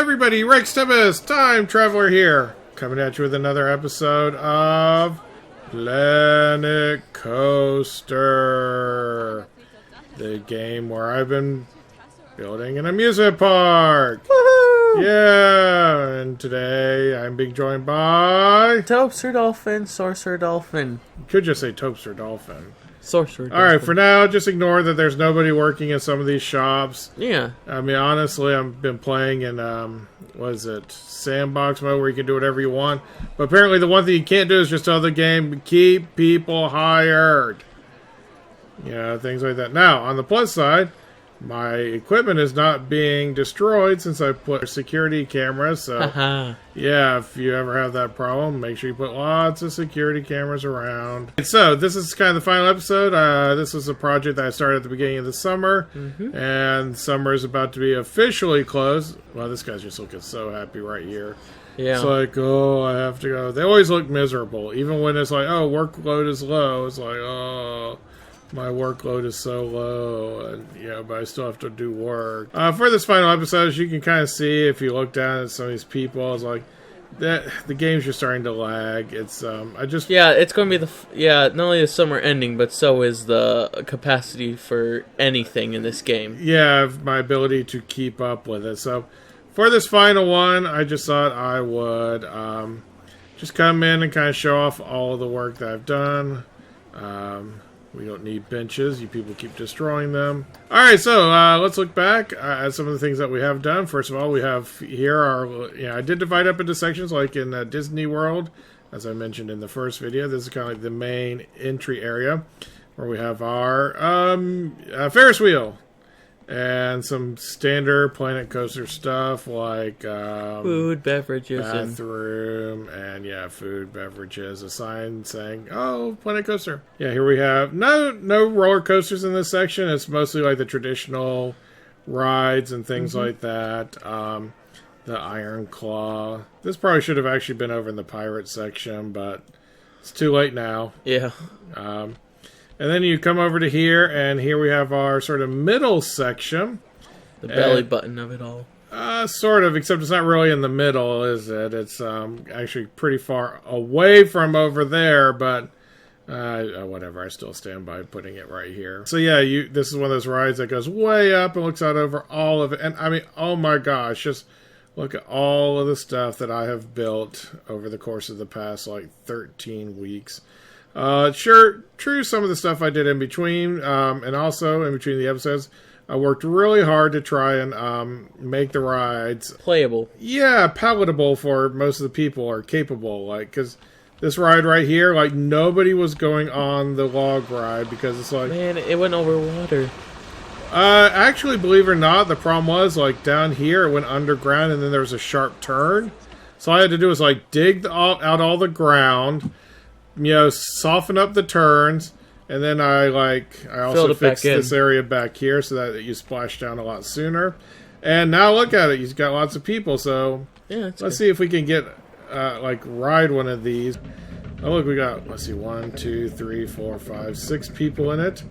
everybody, RexTempus, Time Traveler here, coming at you with another episode of Planet Coaster, the game where I've been building an amusement park. Woohoo! Yeah, and today I'm being joined by... TobsterDolphin, SorcererDolphin. You could just say TobsterDolphin. SorcererDolphin. Alright, for now, just ignore that there's nobody working in some of these shops. Yeah. I mean, honestly, I've been playing in, what is it, Sandbox mode, where you can do whatever you want. But apparently the one thing you can't do is just tell the game, keep people hired. Yeah, things like that. Now, on the plus side, my equipment is not being destroyed since I put security cameras. So, yeah, if you ever have that problem, make sure you put lots of security cameras around. So, this is kind of the final episode. This was a project that I started at the beginning of the summer. And summer is about to be officially closed. Well, this guy's just looking so happy right here. Yeah. It's like, oh, I have to go. They always look miserable. Even when it's like, oh, workload is low. It's like, oh... my workload is so low, and but I still have to do work. For this final episode, as you can kind of see, if you look down at some of these people, it's like that the game's just starting to lag. It's it's going to be not only the summer ending, but so is the capacity for anything in this game. Yeah, my ability to keep up with it. So for this final one, I just thought I would just come in and kind of show off all of the work that I've done. We don't need benches. You people keep destroying them. Alright, so let's look back at some of the things that we have done. First of all, we have here I did divide up into sections like in Disney World, as I mentioned in the first video. This is kind of like the main entry area where we have our Ferris wheel and some standard Planet Coaster stuff like food, beverages, bathroom, and food, beverages. A sign saying, "Oh, Planet Coaster." Yeah, here we have no roller coasters in this section. It's mostly like the traditional rides and things like that. The Iron Claw. This probably should have actually been over in the pirate section, but it's too late now. Yeah. And then you come over to here, and here we have our sort of middle section. The belly button of it all. Sort of, except it's not really in the middle, is it? It's actually pretty far away from over there, but whatever. I still stand by putting it right here. So yeah, this is one of those rides that goes way up and looks out over all of it. And I mean, oh my gosh, just look at all of the stuff that I have built over the course of the past, 13 weeks. Sure, true, some of the stuff I did in between, and also in between the episodes, I worked really hard to try and make the rides playable. Yeah, palatable for most of the people, or capable, because this ride right here, nobody was going on the log ride because it's man, it went over water. Actually, believe it or not, the problem was, down here, it went underground, and then there was a sharp turn. So all I had to do was, dig out all the ground, soften up the turns, and then I also fixed this area back here so that you splash down a lot sooner. And now look at it, you've got lots of people, so yeah, let's see if we can get, ride one of these. Oh, look, we got, 1, 2, 3, 4, 5, 6 people in it.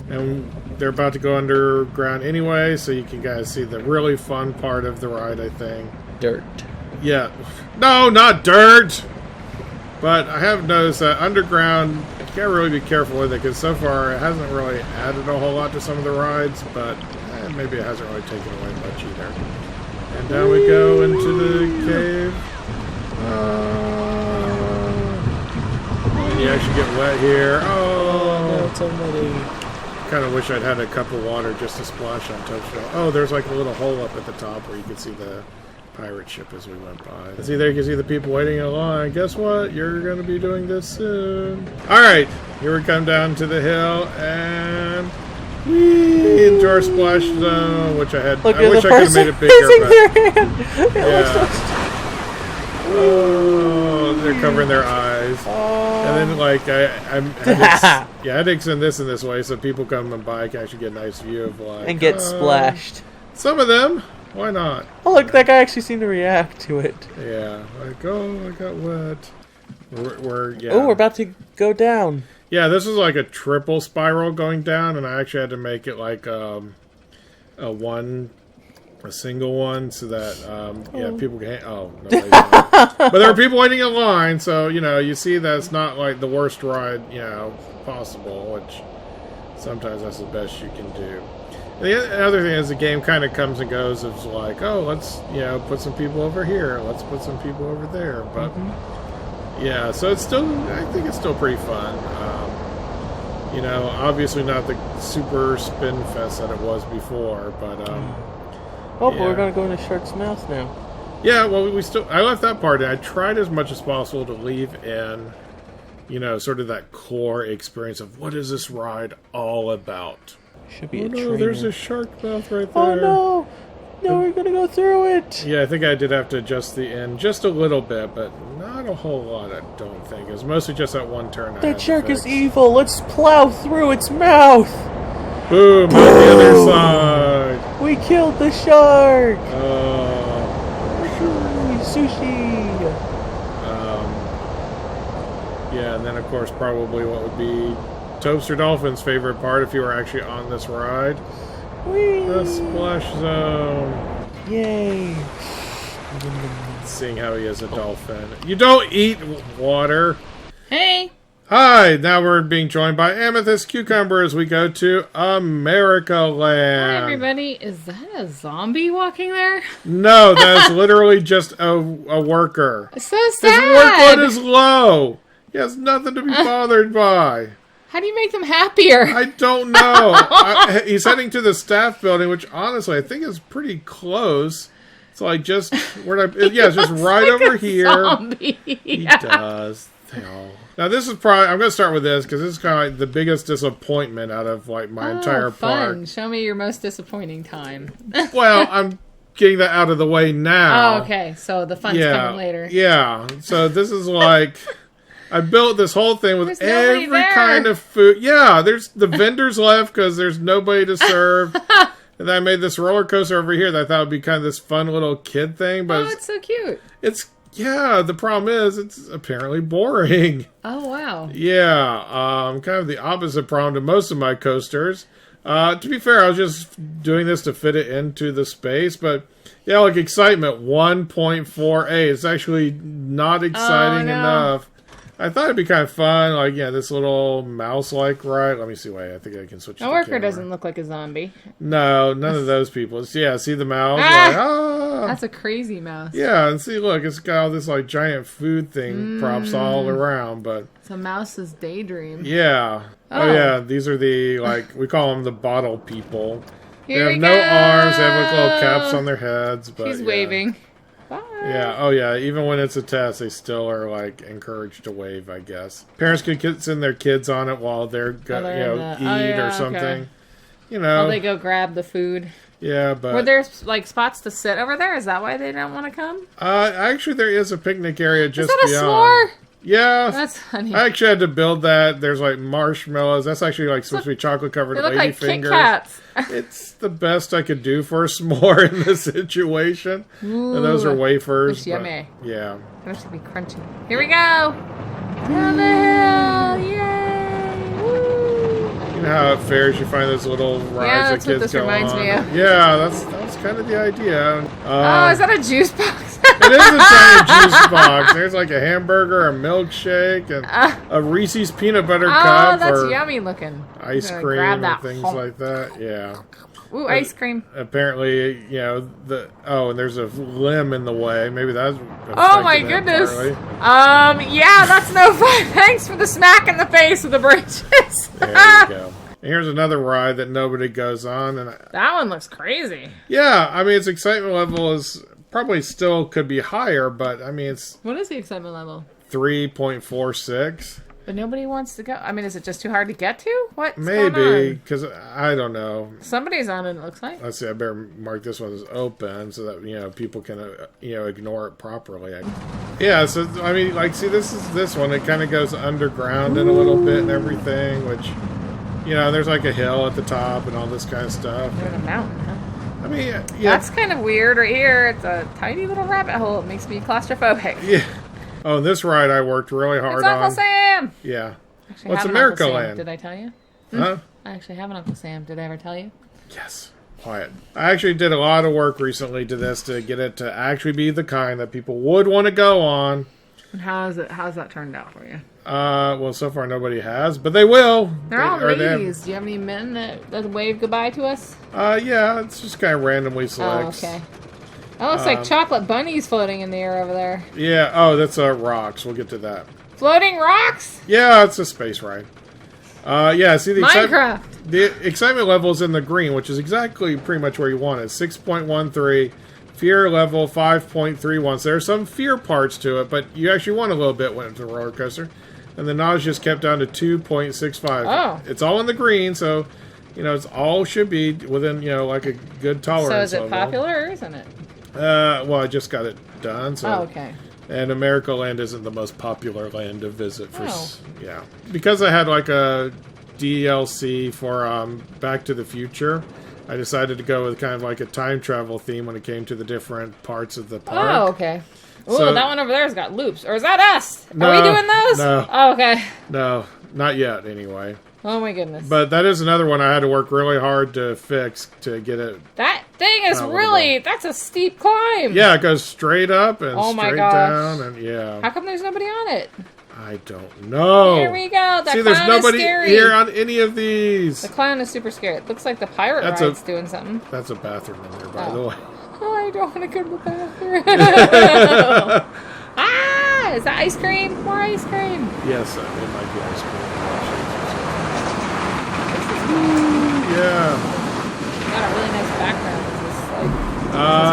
And they're about to go underground anyway, so you can guys see the really fun part of the ride, I think. Dirt. Yeah. No, not dirt! But I have noticed that underground, you can't really be careful with it, because so far it hasn't really added a whole lot to some of the rides, but maybe it hasn't really taken away much either. And down we go into the cave. And you actually get wet here. Oh, no, somebody. Kind of wish I'd had a cup of water just to splash on TobsterDolphin. Oh, there's a little hole up at the top where you can see the pirate ship as we went by. See, there you can see the people waiting in line. Guess what? You're going to be doing this soon. Alright, here we come down to the hill, and whee, into our splash zone, which I wish I could have made it bigger. But, oh, they're covering their eyes. And then, I had to extend this in this way so people come and by can actually get a nice view of, and get splashed. Some of them. Why not? Oh, look, that guy actually seemed to react to it. Yeah, I got wet. we're about to go down. Yeah, this is like a triple spiral going down, and I actually had to make it like a one a single one so that people can. Oh, nobody's but there are people waiting in line, so you see that it's not like the worst ride possible, which sometimes that's the best you can do. And the other thing is the game kind of comes and goes. It's like, oh, let's put some people over here, let's put some people over there, but yeah, so it's still, I think it's still pretty fun. Obviously not the super spin fest that it was before, but but we're gonna go into Shark's Mouth now. Yeah, well, I left that part in. I tried as much as possible to leave in, sort of that core experience of what is this ride all about. Should be a trainer. No, there's a shark mouth right there. Oh no! No, we're gonna go through it! Yeah, I think I did have to adjust the end just a little bit, but not a whole lot, I don't think. It was mostly just that one turn. That shark is evil! Let's plow through its mouth! Boom! On the other side! We killed the shark! Sushi! Yeah, and then of course probably what would be TobsterDolphin's favorite part if you were actually on this ride. Whee! The splash zone. Yay! Seeing how he is a dolphin. You don't eat water. Hey! Hi! Now we're being joined by AmethystCucumber as we go to America Land. Hi, everybody. Is that a zombie walking there? No, that is literally just a worker. It's so His sad. workload is low. He has nothing to be bothered by. How do you make them happier? I don't know. He's heading to the staff building, which honestly I think is pretty close. It's like just it's just right over here. Zombie. He does. They all. Now this is probably I'm going to start with this because this is kind of like the biggest disappointment out of like my entire fun. park. Show me your most disappointing time. Well, I'm getting that out of the way now. Oh, okay. So the fun's coming later. Yeah. So this is like. I built this whole thing with There's every kind of food. Yeah, there's the vendors left because there's nobody to serve. And then I made this roller coaster over here that I thought would be kind of this fun little kid thing. But it's so cute. The problem is it's apparently boring. Oh, wow. Yeah, kind of the opposite problem to most of my coasters. To be fair, I was just doing this to fit it into the space, but yeah, like excitement 1.4a. It's actually not exciting enough. I thought it'd be kind of fun, like, this little mouse-like ride. Let me see, wait, I think I can switch My the worker camera. doesn't look like a zombie. No, none of those people. See the mouse? That's a crazy mouse. Yeah, and see, look, it's got all this, like, giant food thing props all around, but... It's a mouse's daydream. Yeah. Oh, yeah, these are the, like, we call them the bottle people. Here they have no arms, they have, like, little caps on their heads, but He's waving. Bye. Yeah, oh yeah, even when it's a test, they still are, like, encouraged to wave, I guess. Parents could send their kids on it while they're, eat or something. While they go grab the food. Yeah, but... Were there, like, spots to sit over there? Is that why they don't want to come? Actually, there is a picnic area just beyond. Is that a s'more? Yeah. That's funny. I actually had to build that. There's, like, marshmallows. That's actually, like, supposed to be chocolate-covered They look lady like fingers. Kit Kats. It's the best I could do for a s'more in this situation. Ooh, and those are wafers. Looks yummy. Yeah. That should be crunchy. Here we go. Down the hill. Yay. Woo. You know how it fares, you find those little rides that kids go on. Reminds me of. Yeah, that's kind of the idea. Is that a juice box? It is a giant juice box. There's like a hamburger, a milkshake, and a Reese's peanut butter cup. Oh, that's for yummy looking. ice cream and things like that. Yeah. Ooh, ice cream. Apparently, and there's a limb in the way. Maybe that's. Oh my goodness. Yeah, that's no fun. Thanks for the smack in the face with the branches. There you go. And here's another ride that nobody goes on, and that one looks crazy. Yeah, I mean, its excitement level is probably still could be higher, but I mean, it's. What is the excitement level? 3.46. But nobody wants to go. I mean, is it just too hard to get to? What's Maybe, because I don't know. Somebody's on it, it looks like. Let's see, I better mark this one as open so that, people can, ignore it properly. Yeah, so, I mean, like, see, this one. It kind of goes underground in a little bit and everything, which, there's like a hill at the top and all this kind of stuff. They're in a mountain, huh? I mean, yeah. That's kind of weird right here. It's a tiny little rabbit hole. It makes me claustrophobic. Yeah. Oh, this ride I worked really hard on. It's Uncle Sam! Yeah. Actually, What's America Sam. Land? Did I tell you? Huh? I actually have an Uncle Sam. Did I ever tell you? Yes. quiet. I actually did a lot of work recently to this to get it to actually be the kind that people would want to go on. And how's that turned out for you? Well, so far nobody has, but they will. They're all ladies. Do you have any men that wave goodbye to us? Yeah, it's just kind of randomly selects. Oh, okay. That looks like chocolate bunnies floating in the air over there. Yeah, oh, that's rocks. We'll get to that. Floating rocks? Yeah, it's a space ride. Yeah, see the Minecraft. The excitement level is in the green, which is exactly pretty much where you want it. 6.13. Fear level 5.31. So there's some fear parts to it, but you actually want a little bit when it's a roller coaster. And the nausea is kept down to 2.65. Oh. It's all in the green, so, it's all should be within, like a good tolerance So is it level. popular or isn't it? Well, I just got it done, so... Oh, okay. And America Land isn't the most popular land to visit for... Oh. Yeah. Because I had, like, a DLC for Back to the Future, I decided to go with kind of like a time travel theme when it came to the different parts of the park. Oh, okay. Ooh, So- that one over there's got loops. Or is that us? No, Are we doing those? no. Oh, okay. No, not yet, anyway. Oh, my goodness. But that is another one I had to work really hard to fix to get it. That thing is Palatable. really... That's a steep climb. Yeah, it goes straight up and Oh my straight gosh. down, and yeah. How come there's nobody on it? I don't know. Here we go. That See, clown there's nobody is scary. here on any of these. The clown is super scary. It looks like the pirate That's ride's doing something. That's a bathroom in there, by Oh. the way. Oh, I don't want to go to the bathroom. Ah! Is that ice cream? More ice cream. Yes, it might be ice cream. Ooh, yeah. Got a really nice background. Is this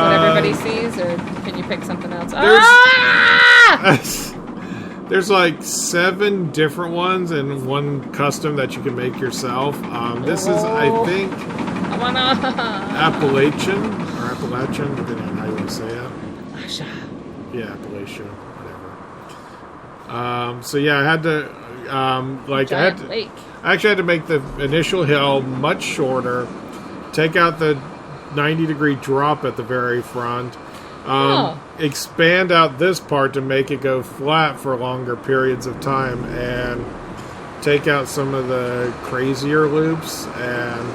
what everybody sees, or can you pick something else? Ah! There's like 7 different ones and one custom that you can make yourself. This is, I think, I wanna. Appalachian, depending on how you want to say it. Asha. Yeah, Appalachian, whatever. So yeah, I had to, Giant lake. I actually had to make the initial hill much shorter, take out the 90-degree drop at the very front, expand out this part to make it go flat for longer periods of time, and take out some of the crazier loops, and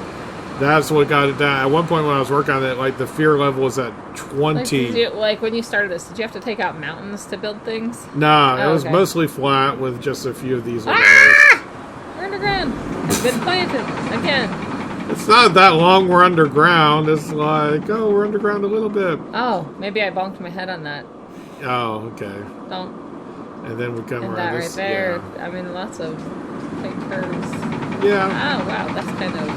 that's what got it down. At one point when I was working on it, like the fear level was at 20. Like when you started this, did you have to take out mountains to build things? Nah, it was okay. mostly flat with just a few of these little Ah! We're underground. It's been planted again. It's not that long we're underground. It's like, oh, we're underground a little bit. Oh, maybe I bonked my head on that. Oh, okay. Don't. And then we come And around that this. right there. I mean, lots of tight curves. Yeah. Oh, wow. That's kind of...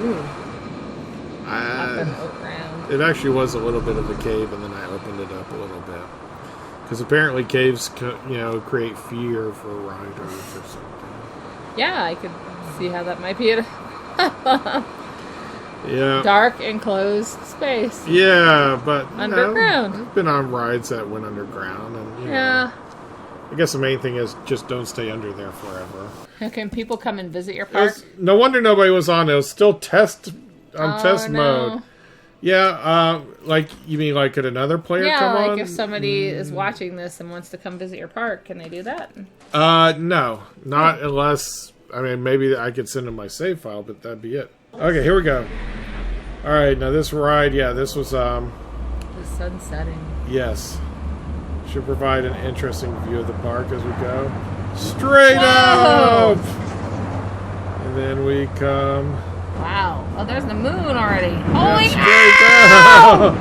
Ooh. Up and around. It actually was a little bit of a cave, and then I opened it up a little bit. Because apparently caves, create fear for riders or something. Yeah, I could see how that might be it. Yeah. Dark, enclosed space. Yeah, but Underground. I've been on rides that went underground, and Yeah. I guess the main thing is just don't stay under there forever. Now, can people come and visit your park? No wonder nobody was on. It was still test no. mode. Yeah, like you mean like could another player Yeah, come like on? if somebody is watching this and wants to come visit your park, can they do that? No, not unless maybe I could send them my save file, but that'd be it. Okay, here we go. All right, now this ride, this was The sun setting. yes, should provide an interesting view of the park as we go straight Whoa! up, and then we come. Wow. Oh, there's the moon already. Holy straight cow! down.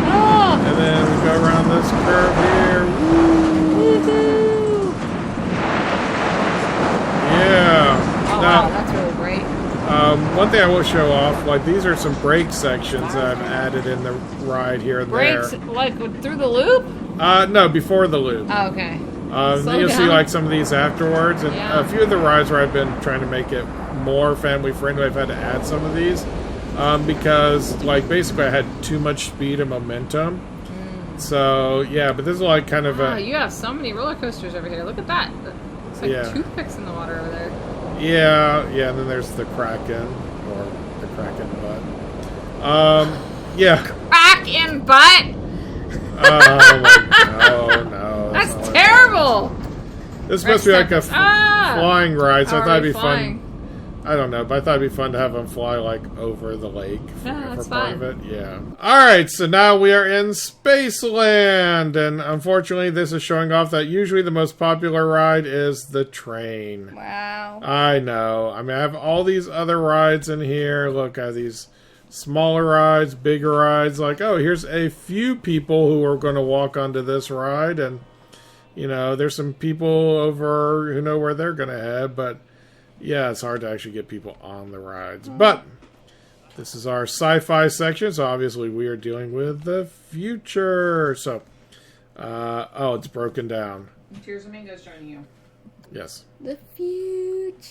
Oh! And then we go around this curve here. Woohoo! Yeah. Oh, wow, that's really great. One thing I will show off, like these are some brake sections that I've added in the ride here and Brakes, there. like, through the loop? No, before the loop. Oh, okay. You'll see like some of these afterwards, and Yeah. a few of the rides where I've been trying to make it more family friendly, I've had to add some of these because, like, basically I had too much speed and momentum. So yeah, but this is like kind of Wow, you have so many roller coasters over here. Look at that. That looks like toothpicks in the water over there. yeah. And then there's the Kraken or the Kraken butt. Yeah. Kraken butt. Oh no. That's not like terrible. This must be like a RexTempus. flying ride, so I thought it'd be flying. I don't know, but I thought it'd be fun to have them fly like over the lake that's for part fun. of it. Yeah. All right, so now we are in Spaceland, and unfortunately, this is showing off that usually the most popular ride is the train. Wow. I know. I mean, I have all these other rides in here. Look, I have these smaller rides, bigger rides. Like, oh, here's a few people who are going to walk onto this ride, and you know, there's some people over who know where they're going to head, but yeah, it's hard to actually get people on the rides. But this is our sci-fi section, so obviously we are dealing with the future. So, oh, it's broken down. TirzahMingo's joining you. Yes. The future.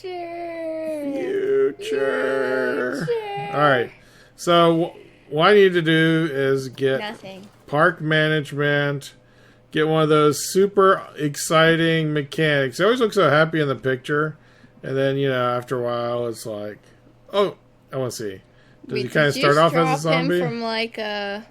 Future. All right. So what I need to do is get Nothing. park management, get one of those super exciting mechanics. They always look so happy in the picture. And then, you know, after a while, it's like, oh, I want to see. Does he kind of start off as a zombie? From like a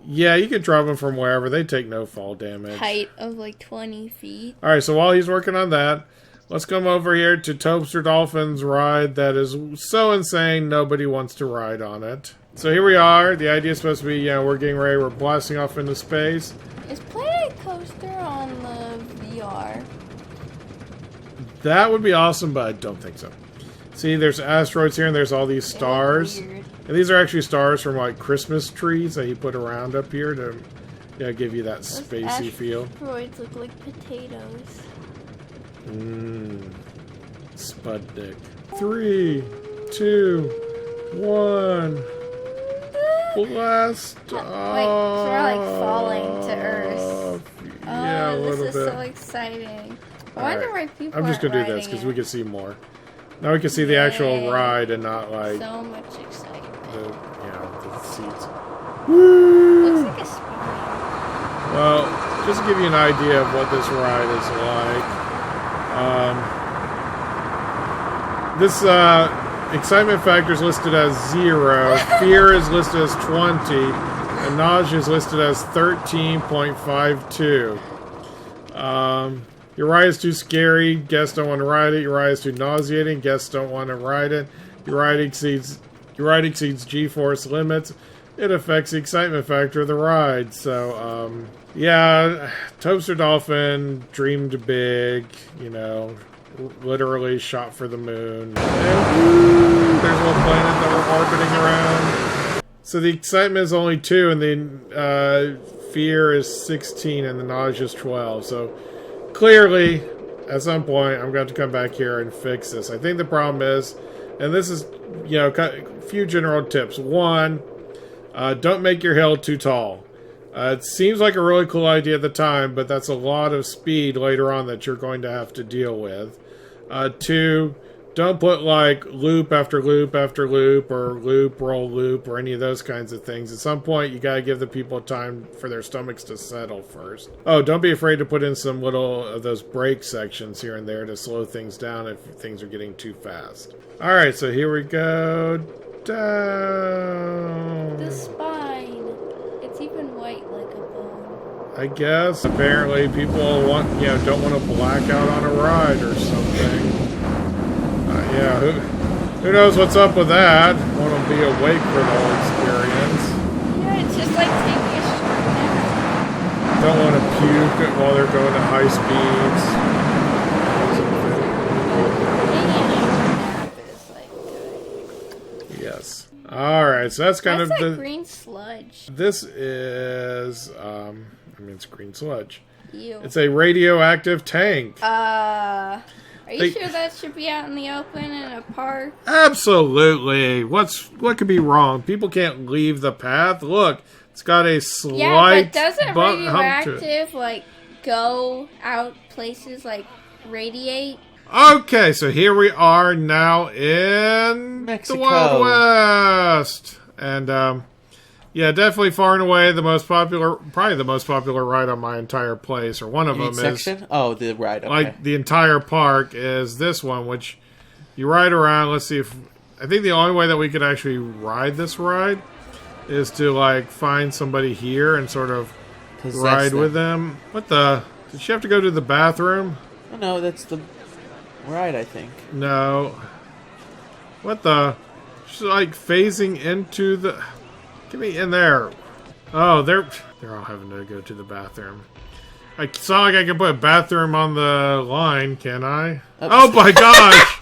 Yeah, you can drop him from wherever. They take no fall damage. height of like 20 feet. All right, so while he's working on that, let's come over here to TobsterDolphin's ride that is so insane nobody wants to ride on it. So here we are. The idea is supposed to be, you know, we're getting ready. We're blasting off into space. Is Planet Coaster on the VR? That would be awesome, but I don't think so. See, there's asteroids here, and there's all these stars. Weird. And these are actually stars from, like, Christmas trees that you put around up here to, you know, give you that Those spacey feel. Asteroids look like potatoes. Sputnik. 3, 2, 1. Blast Wait, so we're like falling to Earth. Yeah, a this little is bit. so exciting. I All wonder right. why people I'm just aren't gonna do this riding because it. we can see more. Now we can see the actual Yay. ride and not like So much excitement. the seats. Looks like a spine. Well, just to give you an idea of what this ride is like, this excitement factor is listed as 0, fear is listed as 20, and nausea is listed as 13.52. Your ride is too scary, guests don't want to ride it. Your ride is too nauseating, guests don't want to ride it. Your ride exceeds G-force limits. It affects the excitement factor of the ride. So, yeah, TobsterDolphin dreamed big, you know, literally shot for the moon. And there's a little planet that we're orbiting around. So the excitement is only 2, and the fear is 16, and the nausea is 12. So clearly, at some point, I'm going to come back here and fix this. I think the problem is, and this is, you know, a few general tips. 1, don't make your hill too tall. It seems like a really cool idea at the time, but that's a lot of speed later on that you're going to have to deal with. 2, don't put like loop after loop after loop or loop, roll loop or any of those kinds of things. At some point, you got to give the people time for their stomachs to settle first. Oh, don't be afraid to put in some little of those break sections here and there to slow things down if things are getting too fast. All right, so here we go. Down. The spine. It's even white like a bone. I guess apparently people don't want to black out on a ride or something. Yeah, who knows what's up with that? Want to be awake for the whole experience. Yeah, it's just like taking a short nap. Don't want to puke while they're going at high speeds. Taking a short nap is like good. Yes. All right, so that's kind What's of that the. green sludge? This is, it's green sludge. Ew. It's a radioactive tank. Are you They- sure that should be out in the open in a park? Absolutely. What could be wrong? People can't leave the path. Look, it's got a slight Yeah, but doesn't hump to it. radioactive like go out places like radiate? Okay, so here we are now in Mexico. the Wild West. And, yeah, definitely far and away probably the most popular ride on my entire place, or one of them Each is, section? Oh, the ride. Okay. like, the entire park is this one, which you ride around. Let's see I think the only way that we could actually ride this ride is to, like, find somebody here and sort of Possess ride them. with them. What the? Did she have to go to the bathroom? Oh, no, that's the ride, I think. No. What the? She's like phasing into the... Get me in there. Oh, they're all having to go to the bathroom. It's not like I can put a bathroom on the line, can I? Oops. Oh my gosh!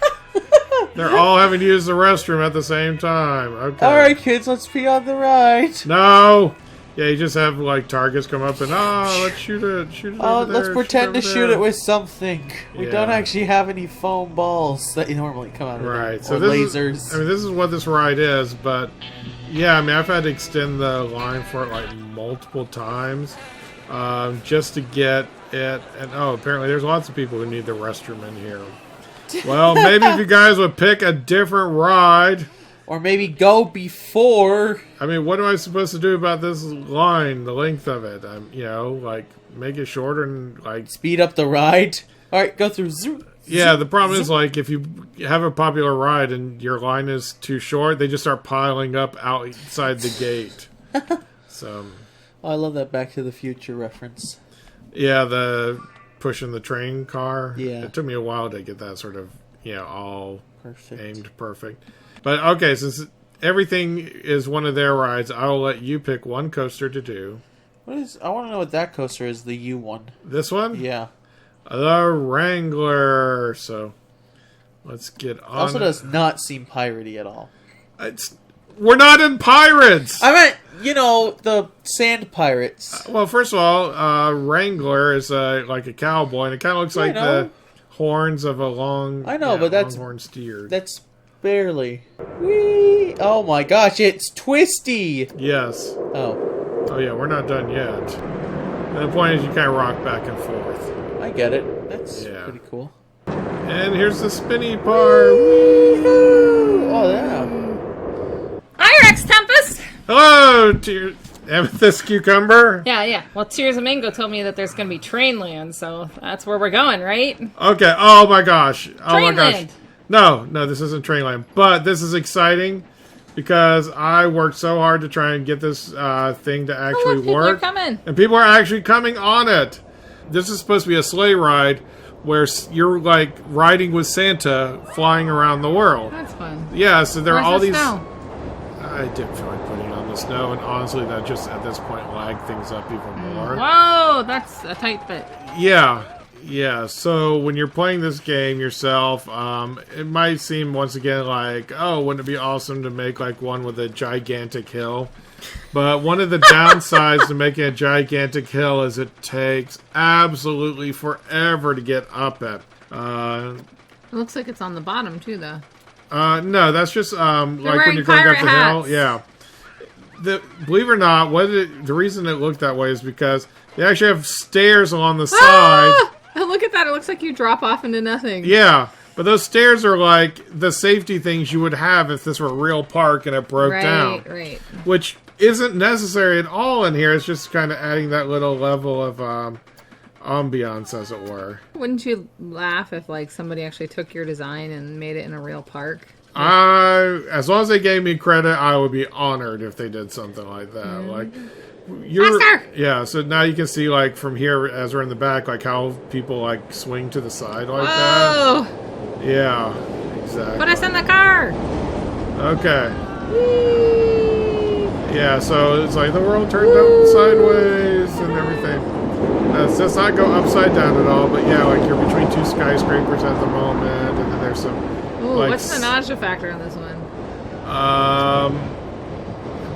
They're all having to use the restroom at the same time. Okay. Alright, kids, let's pee on the ride. No! Yeah, you just have, like, targets come up and, let's shoot it. Shoot it over there. Let's pretend to shoot it with something. We Yeah. don't actually have any foam balls that normally come out of Right. it. So Or this lasers. Is, I mean, this is what this ride is, but, yeah, I mean, I've had to extend the line for it, like, multiple times just to get it. And, apparently there's lots of people who need the restroom in here. Well, maybe if you guys would pick a different ride. Or maybe go before. I mean, what am I supposed to do about this line, the length of it? You know, like, make it shorter and, like... Speed up the ride. Alright, go through. Zoom. Yeah, the problem is, like, if you have a popular ride and your line is too short, they just start piling up outside the gate. So... Oh, I love that Back to the Future reference. Yeah, the pushing the train car. Yeah. It took me a while to get that sort of, all Perfect. aimed perfect. But, okay, since everything is one of their rides, I will let you pick one coaster to do. I want to know what that coaster is, the U one. This one? Yeah. The Wrangler. So, let's get on. Also does not seem piratey at all. We're not in Pirates! I meant, the sand pirates. Well, first of all, Wrangler is like a cowboy, and it kind of looks like the horns of a long... I know, but that's... longhorn steer. That's barely. Whee! Oh my gosh, it's twisty! Yes. Oh, yeah, we're not done yet. And the point is you kind of rock back and forth. I get it. That's pretty cool. And here's the spinny part. Woo-hoo! Oh, yeah. Hi, RexTempus! Hello, AmethystCucumber. Yeah. Well, TirzahMingo told me that there's going to be Trainland, so that's where we're going, right? Okay. Oh my gosh. Oh my gosh. Trainland. No, this isn't Trainland. But this is exciting because I worked so hard to try and get this thing to actually People work. are coming. And people are actually coming on it. This is supposed to be a sleigh ride where you're like riding with Santa flying around the world. That's fun. Yeah, so there are all these... Snow? I didn't feel like putting on the snow, and honestly, that just at this point lagged things up even more. Whoa, that's a tight fit. Yeah. So when you're playing this game yourself, it might seem once again like, oh, wouldn't it be awesome to make like one with a gigantic hill? But one of the downsides to making a gigantic hill is it takes absolutely forever to get up it. It looks like it's on the bottom too, though. No, that's just like when you're going pirate up the hats. hill. Yeah. Believe it or not, the reason it looked that way is because they actually have stairs along the side. Oh, look at that. It looks like you drop off into nothing. Yeah, but those stairs are like the safety things you would have if this were a real park and it broke down. Right. Which isn't necessary at all in here. It's just kind of adding that little level of ambiance, as it were. Wouldn't you laugh if like somebody actually took your design and made it in a real park? As long as they gave me credit, I would be honored if they did something like that. Like, Faster! Yeah, so now you can see, like, from here, as we're in the back, like, how people, like, swing to the side like that. Oh! Yeah, exactly. Put us in the car! Okay. Yeah, so it's like the world turned up sideways and everything. It does not go upside down at all, but yeah, like, you're between two skyscrapers at the moment, and then there's some... Ooh, like, what's the nausea factor on this one?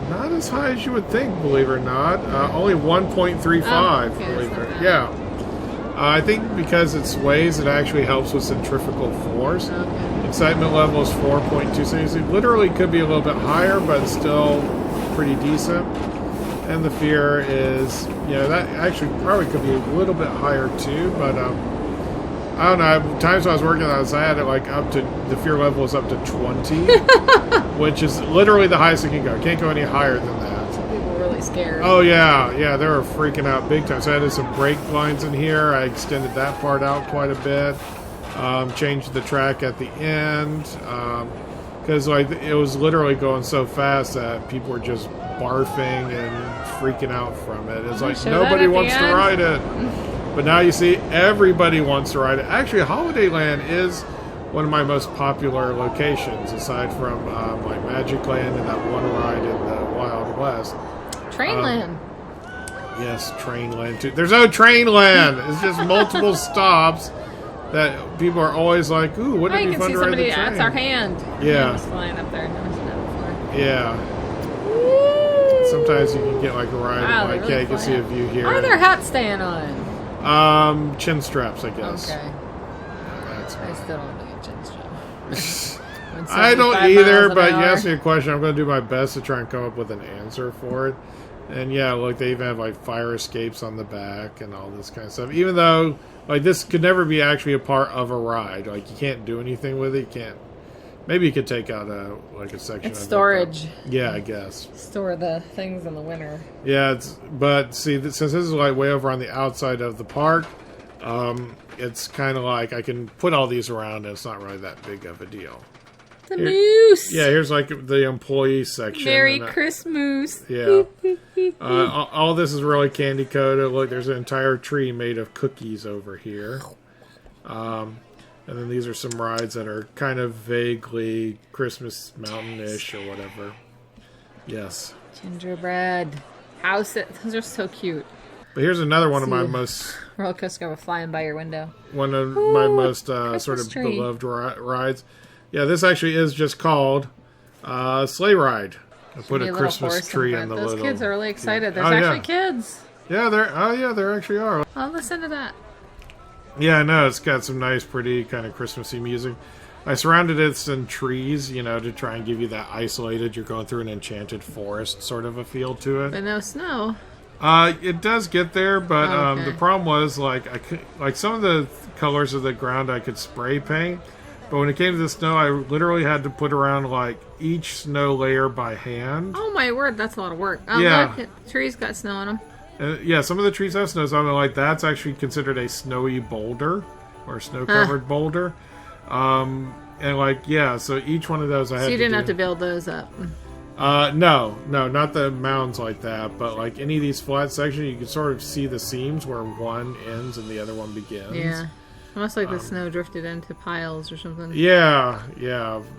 Not as high as you would think, believe it or not. Only 1.35, okay, believe that's it. not bad. Yeah. I think because it sways, it actually helps with centrifugal force. Okay. Excitement level is 4.2, so it literally could be a little bit higher, but it's still pretty decent. And the fear is, that actually probably could be a little bit higher too, but I don't know. Times when I was working on this, I had it like up to, the fear level was up to 20, which is literally the highest it can go. Can't go any higher than that. People were really scared. Oh, yeah. Yeah, they were freaking out big time. So I added some brake lines in here. I extended that part out quite a bit. Changed the track at the end. Because like it was literally going so fast that people were just barfing and freaking out from it. It's like nobody wants to ride it. But now you see everybody wants to ride it. Actually, Holidayland is one of my most popular locations, aside from like Magic Land and that one ride in the Wild West. Trainland. Yes, Trainland too. There's no Trainland. It's just multiple stops that people are always like, "Ooh, wouldn't it be fun to ride the train?" That's our hand. Yeah. Just flying up there. Never seen that before. Yeah. Woo! Sometimes you can get like a ride Wow, and like, they're yeah, you can see a view here. What are their hats staying on? Chin straps, I guess. Okay. That's I still don't think a chin strap. I don't 75 either, miles an but you hour. asked me a question, I'm going to do my best to try and come up with an answer for it. And yeah, look, they even have like fire escapes on the back and all this kind of stuff. Even though, like, this could never be actually a part of a ride. Like, you can't do anything with it. You can't. Maybe you could take out a section It's of storage. it. Yeah, I guess. Store the things in the winter. Yeah, but see, since this is like way over on the outside of the park, it's kind of like I can put all these around and it's not really that big of a deal. The moose. Yeah, here's like the employee section. Merry and, Christmas. Yeah. All this is really candy coated. Look, there's an entire tree made of cookies over here. And then these are some rides that are kind of vaguely Christmas Mountain-ish or whatever. Yes. Gingerbread. House. Those are so cute. But here's another one of my most... Roller coaster go flying by your window. One of my most sort of tree. beloved rides. Yeah, this actually is just called Sleigh Ride. I put a Christmas tree in the Those little... kids are really excited. There's Oh, yeah. actually kids. Yeah, there actually are. Oh, listen to that. Yeah, I know. It's got some nice, pretty kind of Christmassy music. I surrounded it in trees, to try and give you that isolated, you're going through an enchanted forest sort of a feel to it. But no snow. It does get there, but Okay. the problem was, like some of the colors of the ground I could spray paint, but when it came to the snow, I literally had to put around, like, each snow layer by hand. Oh my word, that's a lot of work. Oh, Yeah. look, trees got snow on them. Yeah, some of the trees have snow, so I'm like, that's actually considered a snowy boulder, or snow-covered boulder. And like, yeah, so each one of those I had So to you didn't do. have to build those up. No, not the mounds like that, but like any of these flat sections, you can sort of see the seams where one ends and the other one begins. Yeah. Almost like the snow drifted into piles or something. Yeah.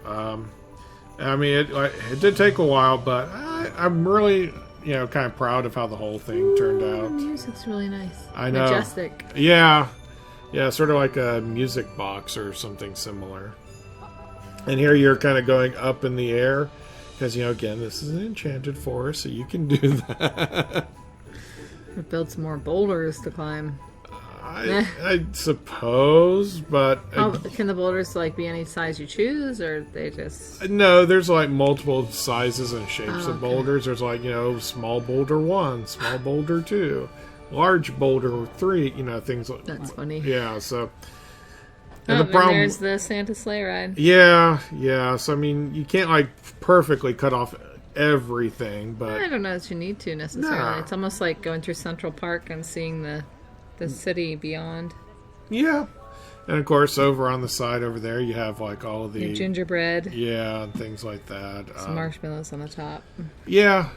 I mean, it did take a while, but I'm really, kind of proud of how the whole thing turned The out. music's really nice. I know. Majestic. Yeah, sort of like a music box or something similar. And here you're kind of going up in the air. Because, again, this is an enchanted forest, so you can do that. We'll build some more boulders to climb. I suppose, but... Can the boulders be any size you choose, or they just... No, there's, multiple sizes and shapes of okay. boulders. There's, small boulder 1, small boulder 2, large boulder 3, things like... That's funny. Yeah, so... And the problem, there's the Santa sleigh ride. Yeah. So, I mean, you can't, perfectly cut off everything, but... I don't know that you need to, necessarily. Nah. It's almost like going through Central Park and seeing the city beyond. Yeah. And, of course, over on the side over there, you have, all of the... Your gingerbread. Yeah, and things like that. Some marshmallows on the top. Yeah.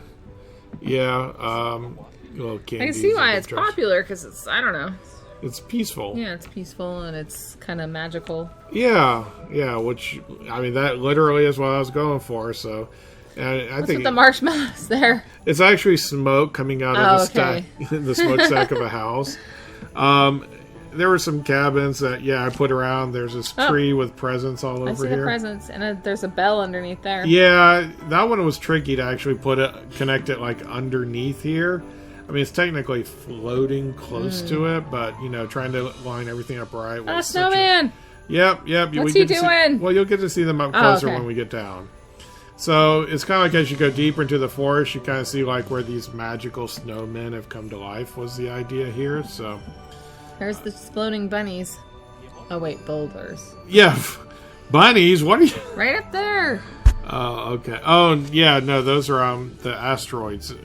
Little candies. I can see why and it's jars. popular, because it's, I don't know. It's peaceful. Yeah, it's peaceful and it's kind of magical. Yeah, which, I mean, that literally is what I was going for, so... And I What's think with the marshmallows there? it's actually smoke coming out of the stack, the smokestack of a house. There were some cabins that, I put around. There's this tree with presents all over I see here. the presents, and there's a bell underneath there. Yeah, that one was tricky to actually connect it underneath here. I mean, it's technically floating close to it, but trying to line everything up right. Oh, snowman! Yep. What's he doing? Well, you'll get to see them up closer okay. when we get down. So it's kind of like as you go deeper into the forest, you kind of see where these magical snowmen have come to life. Was the idea here? So There's the floating bunnies. Oh wait, boulders. yeah, bunnies. What are you? Right up there. Oh, okay. Oh, yeah. No, those are the asteroids. At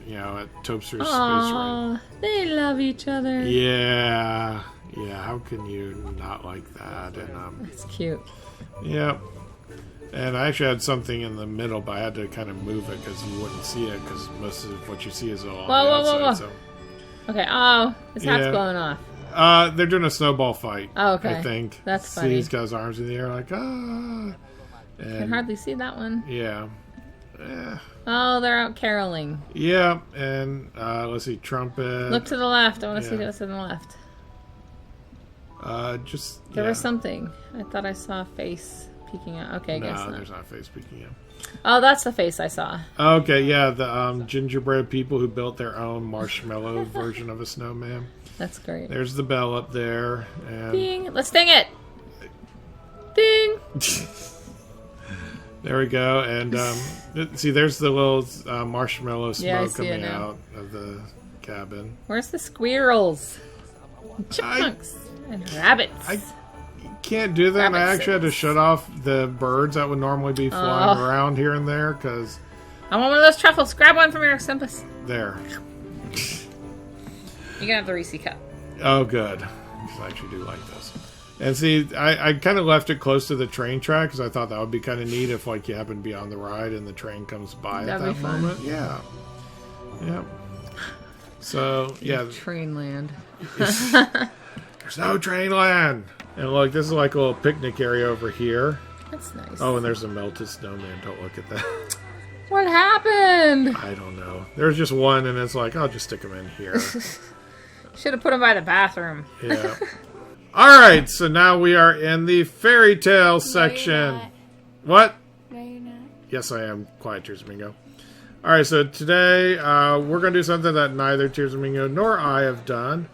Tobster's Space Ride. They love each other. Yeah. How can you not like that? And It's cute. yeah. And I actually had something in the middle, but I had to kind of move it because you wouldn't see it because most of what you see is all on the outside. Whoa. So. Okay. Oh, his hat's Yeah. blowing off. They're doing a snowball fight. Oh, okay. I think. That's See, funny. he's got his arms in the air like, ah. Can hardly see that one. Yeah. Eh. Oh, they're out caroling. Yeah, and let's see, trumpet. Look to the left. I want to see Yeah. what's to the left. There was something. I thought I saw a face peeking out. Okay, I guess No, not. there's not a face peeking out. Oh, that's the face I saw. Okay, yeah, the gingerbread people who built their own marshmallow version of a snowman. That's great. There's the bell up there, and Ding! Let's ding it! Ding! there we go. And see, there's the little marshmallow Yeah, I smoke see it coming now. out of the cabin. Where's the squirrels? Chipmunks and rabbits. I can't do that. And I actually had to Rabbits. shut off the birds that would normally be flying Oh. around here and there because I want one of those truffles. Grab one from your RexTempus. there. You can have the Reese cup. Oh, good. 'Cause I actually do like this. And see, I kind of left it close to the train track because I thought that would be kind of neat if, like, you happen to be on the ride and the train comes by That'd at be that fun. moment. Yeah. Yep. So, yeah. Train land. There's no train land. And look, this is like a little picnic area over here. That's nice. Oh, and there's a melted snowman. Don't look at that. What happened? I don't know. There's just one, and it's like, I'll just stick them in here. Should have put him by the bathroom. Yeah. All right, so now we are in the fairy tale section. not. What? No, you're not. Yes, I am. Quiet, TirzahMingo. All right, so today we're going to do something that neither TirzahMingo nor I have done,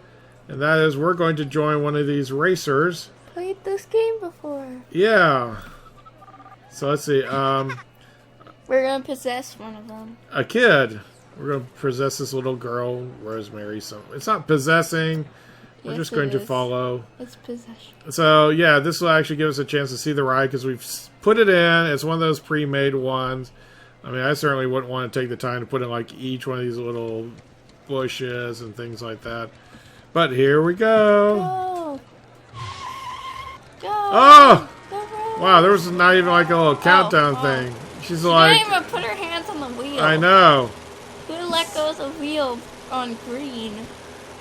and that is we're going to join one of these racers. Played this game before. Yeah. So let's see. We're gonna possess one of them. A kid. We're going to possess this little girl, Rosemary. So it's not possessing. We're Yes, just going it to is. follow. It's possession. So yeah, this will actually give us a chance to see the ride because we've put it in. It's one of those pre-made ones. I mean, I certainly wouldn't want to take the time to put in like each one of these little bushes and things like that. But here we go. Go! Go! Oh! Go, Rose. Wow, there was not even like a little countdown oh. thing. She's She like, didn't even put her hands on the wheel. I know. Who let go of the wheel on green?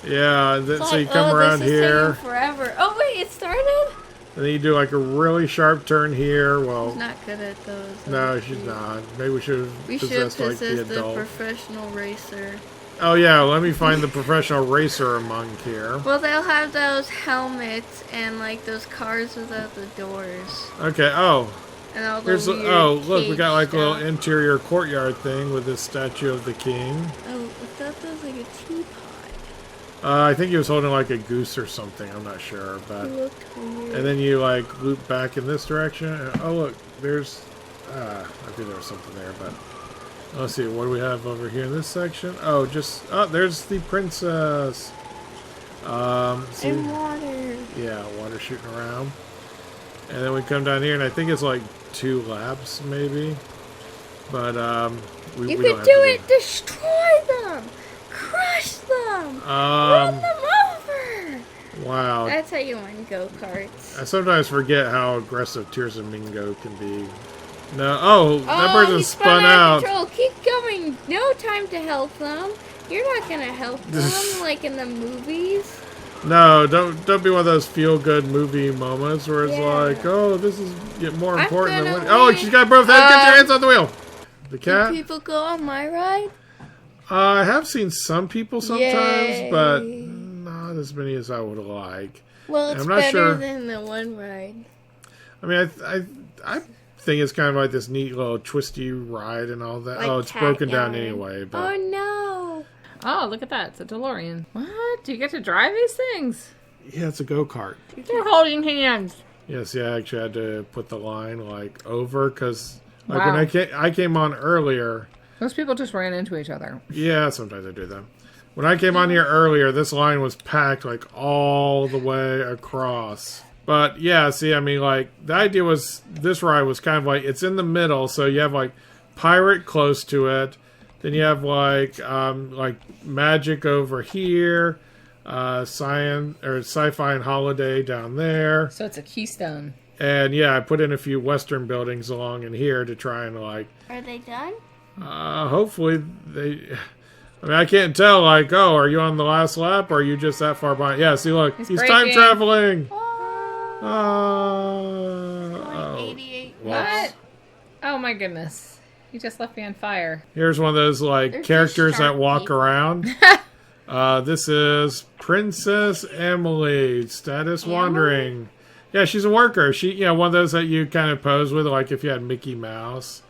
Yeah, and then, It's so you like, come oh, around this is here, taking forever. Oh wait, it started? and then you do like a really sharp turn here. Well, She's not good at those. no, she's not. Maybe we should have We should possessed like possess the the adult. professional racer. Oh yeah, let me find the professional racer among here. Well, they'll have those helmets and like those cars without the doors. Okay, oh. And all the Here's weird look, we got like a little cage interior courtyard thing with this statue of the king. stuff. Oh, I thought that was like a teapot. I think he was holding like a goose or something. I'm not sure, It but looked weird. and then you like loop back in this direction. And, oh look, there's I think there was something there, but let's see. What do we have over here in this section? Oh, there's the princess. See, And water. yeah, water shooting around. And then we come down here, and I think it's like 2 laps, maybe. But we You don't could have do to it. Destroy them. Crush them. Run them over. Wow. That's how you win go-karts. I sometimes forget how aggressive TirzahMingo can be. No, that person he spun out out. of control. Keep going. No time to help them. You're not gonna help them like in the movies. No, don't be one of those feel-good movie moments where it's Yeah. like, oh, this is more I'm important than gonna what. Oh, win. she's got both hands. Get your hands on the wheel. The Do cat. people go on my ride? I have seen some people sometimes, Yay. but not as many as I would like. Well, it's I'm not better sure. than the one ride. I mean, I think it's kind of like this neat little twisty ride and all that. Like Oh, it's Cat broken down Yarn. anyway. But Oh no! Oh, look at that. It's a DeLorean. What? Do you get to drive these things? yeah, it's a go-kart. They're holding hands. Yes, yeah, I actually had to put the line like over because like Wow. when I came on earlier. Those people just ran into each other. Yeah, sometimes I do that. When I came on here earlier, this line was packed like all the way across. But yeah, see, I mean, like the idea was this ride was kind of like it's in the middle, so you have like pirate close to it, then you have like magic over here, sci-fi and holiday down there. So it's a keystone. And yeah, I put in a few Western buildings along in here to try and like, Are they done? hopefully they. I mean, I can't tell, like, oh, are you on the last lap, or are you just that far behind? Yeah, see, look, he's time braking. traveling. Like 88. What? Oh my goodness. He just left me on fire. Here's one of those, like, There's characters just that sharp walk people. around. This is Princess Emily, status wandering. Yeah, she's a worker. She, one of those that you kind of pose with, like if you had Mickey Mouse.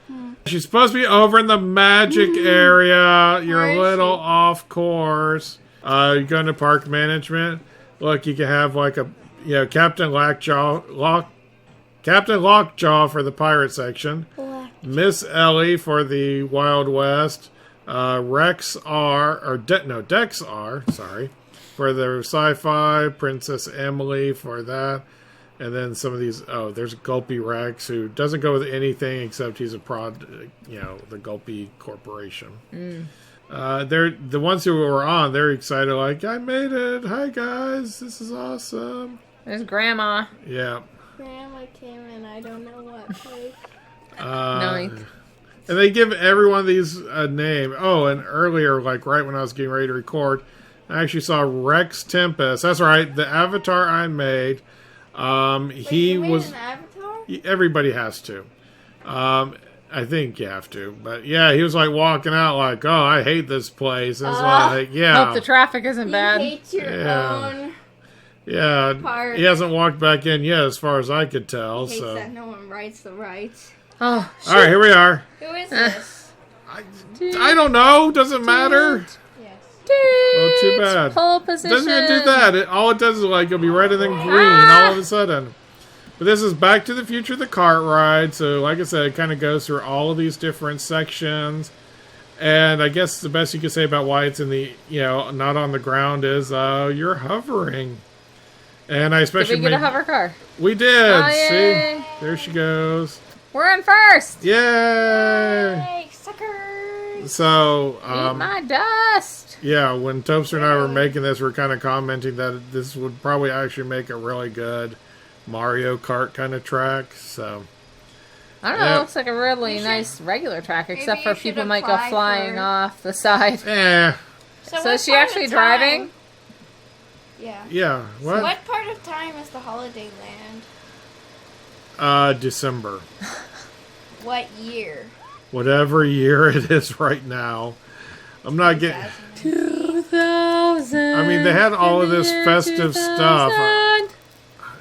She's supposed to be over in the magic area. You're Where a is little she? off course. You go into park management. Look, you can have like a, Captain Lockjaw for the pirate section. Miss Ellie for the Wild West. Dex R, sorry, for the Sci-Fi. Princess Emily for that. And then some of these, there's Gulpy Rex, who doesn't go with anything except he's a prod, the Gulpy Corporation. They're the ones who were on, they're excited, like, I made it. Hi, guys. This is awesome. There's Grandma. Yeah. Grandma came in, I don't know what place. Ninth. And they give every one of these a name. Oh, and earlier, like right when I was getting ready to record, I actually saw RexTempus. That's right, the avatar I made. He you made was. an avatar? Everybody has to. I think you have to. But yeah, he was like walking out like, oh, I hate this place. And it's like, yeah. Hope the traffic isn't You bad. hate your Yeah. own. Yeah. Part. He hasn't walked back in yet, as far as I could tell. Hates So. that no one writes the rights. Oh, All right, here we are. Who is this? I don't know. Doesn't matter. Yes. Well, too bad. Pole position. Doesn't even do that. All it does is like it'll be red and then green all of a sudden. But this is Back to the Future, the kart ride. So like I said, it kind of goes through all of these different sections. And I guess the best you could say about why it's in the, not on the ground is you're hovering. And I especially Did we get a hover car? We did. Oh, See? yay. There she goes. We're in first. Yay! Hey, suckers! So, Eat my dust. yeah, when Tobster and I were making this, we are kind of commenting that this would probably actually make a really good Mario Kart kind of track. So, I don't know. Yeah. It looks like a really should- nice regular track, except Maybe for you should people might go apply flying for- off the side. So So what is she part actually of driving? time- Yeah. yeah, what? What part of time is the Holiday Land? December. What year? Whatever year it is right now. I'm not getting... 2000. I mean, they had all of this festive stuff.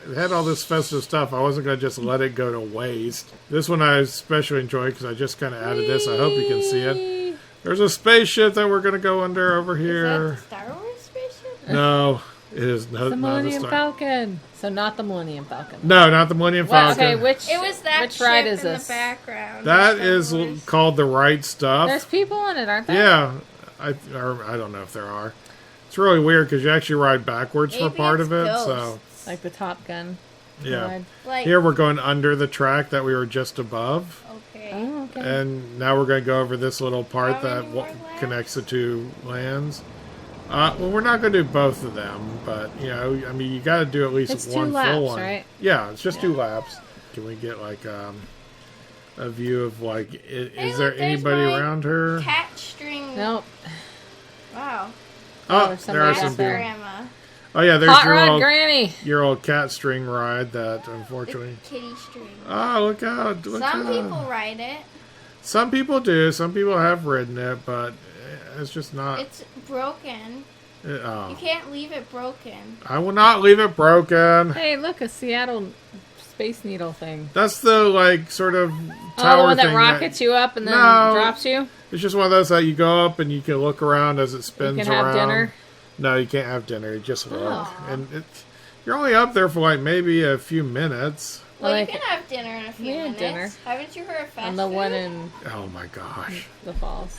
They had all this festive stuff. I wasn't going to just let it go to waste. This one I especially enjoyed because I just kind of added this. I hope you can see it. There's a spaceship that we're going to go under over Is that here. the Star Wars spaceship? No, it is not The the Millennium Star. Falcon. So not the Millennium Falcon. No, not the Millennium Well, Falcon. okay, which It was that which ship ride is in this? the background. That Star is Wars. called the right stuff. There's people in it, aren't there? Yeah, I don't know if there are. It's really weird because you actually ride backwards for Maybe part it's of it. ghosts. So Like the Top Gun. yeah, ride. Like, here we're going under the track that we were just above. okay. Oh, okay. And now we're going to go over this little part How that many more connects the two lands. Well, we're not going to do both of them, but I mean, you got to do at least It's 2 one laps, full one. right? Yeah, it's just 2 laps. Can we get like a view of like, is there look, there's anybody my around her? Cat string. Nope. Wow. Oh, there's there are somebody some else there. people. Grandma. Oh yeah, there's Hot Rod Granny. your old cat string ride that The unfortunately. kitty string. Oh, look out! Look Some out. people ride it. Some people do. Some people have ridden it, but it's just not. It's broken. You Oh. can't leave it broken. I will not leave it broken. Hey, look, a Seattle Space Needle thing. That's the like sort of Oh, tower the one that thing rockets you up and then No. drops you? It's just one of those that you go up and you can look around as it You spins can around. have dinner. No, you can't have dinner. You just look, Oh. and you're only up there for like maybe a few minutes. Well, Like- you can have dinner in a few We had minutes. dinner. Haven't you heard of fast On the food? one in Oh my gosh! the falls.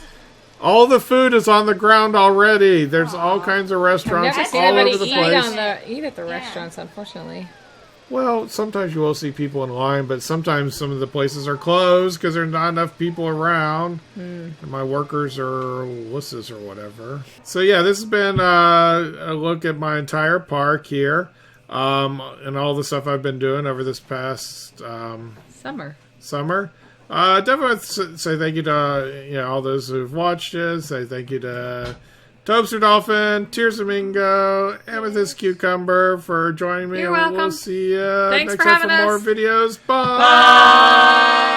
All the food is on the ground already. There's all kinds of I've restaurants never seen all anybody over the eat place. eat at the Yeah. restaurants, unfortunately. Well, sometimes you will see people in line, but sometimes some of the places are closed because there's not enough people around. And my workers are wusses or whatever. So yeah, this has been a look at my entire park here, and all the stuff I've been doing over this past Summer. summer. Definitely say thank you to all those who've watched it. Say thank you to TobsterDolphin, TirzahMingo, AmethystCucumber for joining me. You're welcome. We'll see you Thanks next for time for having more us. videos. Bye. Bye.